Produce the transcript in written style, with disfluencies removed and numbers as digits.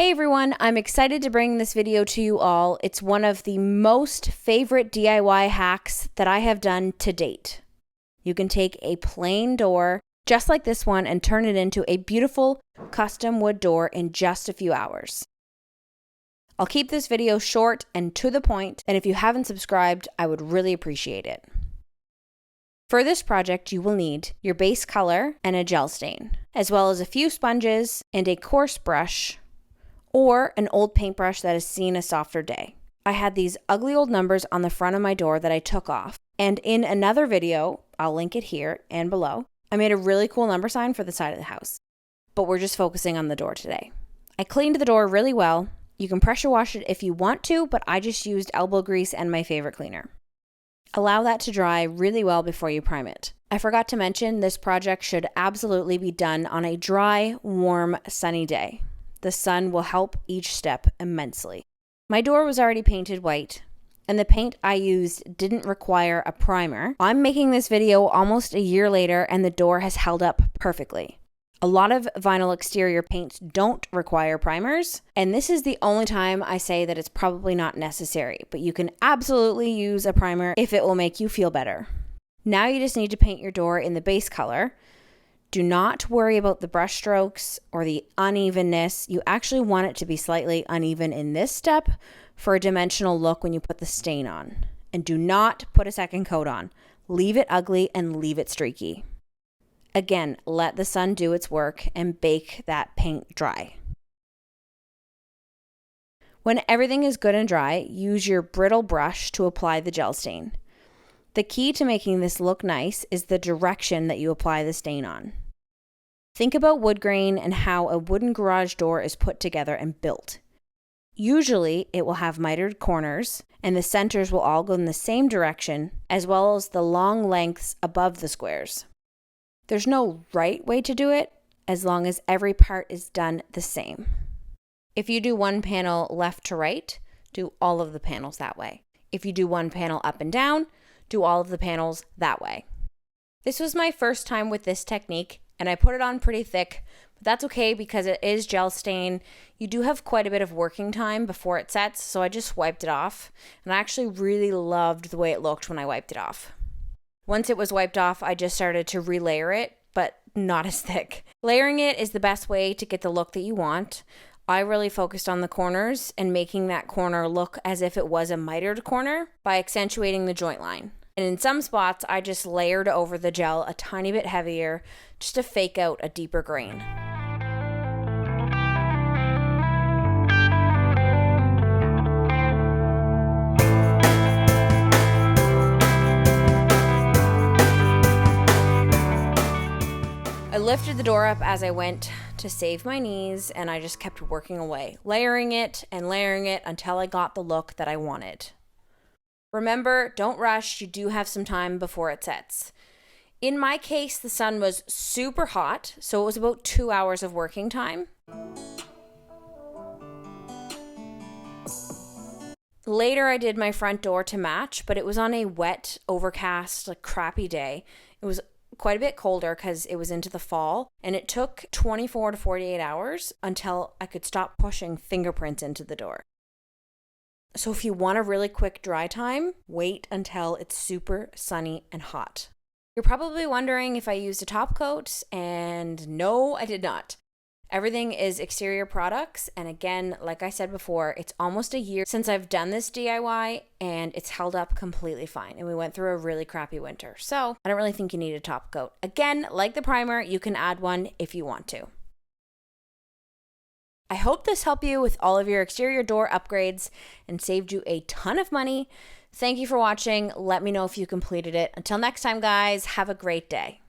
Hey everyone, I'm excited to bring this video to you all. It's one of the most favorite DIY hacks that I have done to date. You can take a plain door, just like this one, and turn it into a beautiful custom wood door in just a few hours. I'll keep this video short and to the point, and if you haven't subscribed, I would really appreciate it. For this project, you will need your base color and a gel stain, as well as a few sponges and a coarse brush, or an old paintbrush that has seen a softer day. I had these ugly old numbers on the front of my door that I took off, and in another video, I'll link it here and below, I made a really cool number sign for the side of the house, but we're just focusing on the door today. I cleaned the door really well. You can pressure wash it if you want to, but I just used elbow grease and my favorite cleaner. Allow that to dry really well before you prime it. I forgot to mention this project should absolutely be done on a dry, warm, sunny day. The sun will help each step immensely. My door was already painted white, and the paint I used didn't require a primer. I'm making this video almost a year later, and the door has held up perfectly. A lot of vinyl exterior paints don't require primers, and this is the only time I say that it's probably not necessary, but you can absolutely use a primer if it will make you feel better. Now you just need to paint your door in the base color. Do not worry about the brush strokes or the unevenness. You actually want it to be slightly uneven in this step for a dimensional look when you put the stain on. And do not put a second coat on. Leave it ugly and leave it streaky. Again, let the sun do its work and bake that paint dry. When everything is good and dry, use your brittle brush to apply the gel stain. The key to making this look nice is the direction that you apply the stain on. Think about wood grain and how a wooden garage door is put together and built. Usually, it will have mitered corners, and the centers will all go in the same direction, as well as the long lengths above the squares. There's no right way to do it, as long as every part is done the same. If you do one panel left to right, do all of the panels that way. If you do one panel up and down, do all of the panels that way. This was my first time with this technique, and I put it on pretty thick, but that's okay because it is gel stain. You do have quite a bit of working time before it sets, so I just wiped it off, and I actually really loved the way it looked when I wiped it off. Once it was wiped off, I just started to relayer it, but not as thick. Layering it is the best way to get the look that you want. I really focused on the corners and making that corner look as if it was a mitered corner by accentuating the joint line. And in some spots, I just layered over the gel a tiny bit heavier just to fake out a deeper grain. I lifted the door up as I went to save my knees, and I just kept working away, layering it until I got the look that I wanted. Remember, don't rush. You do have some time before it sets. In my case, the sun was super hot, so it was about 2 hours of working time. Later, I did my front door to match, but it was on a wet, overcast, crappy day. It was quite a bit colder because it was into the fall, and it took 24 to 48 hours until I could stop pushing fingerprints into the door. So if you want a really quick dry time, wait until it's super sunny and hot. You're probably wondering if I used a top coat, and no, I did not. Everything is exterior products, and again, like I said before, it's almost a year since I've done this DIY, and it's held up completely fine, and we went through a really crappy winter, so I don't really think you need a top coat. Again, like the primer, you can add one if you want to. I hope this helped you with all of your exterior door upgrades and saved you a ton of money. Thank you for watching. Let me know if you completed it. Until next time, guys, have a great day.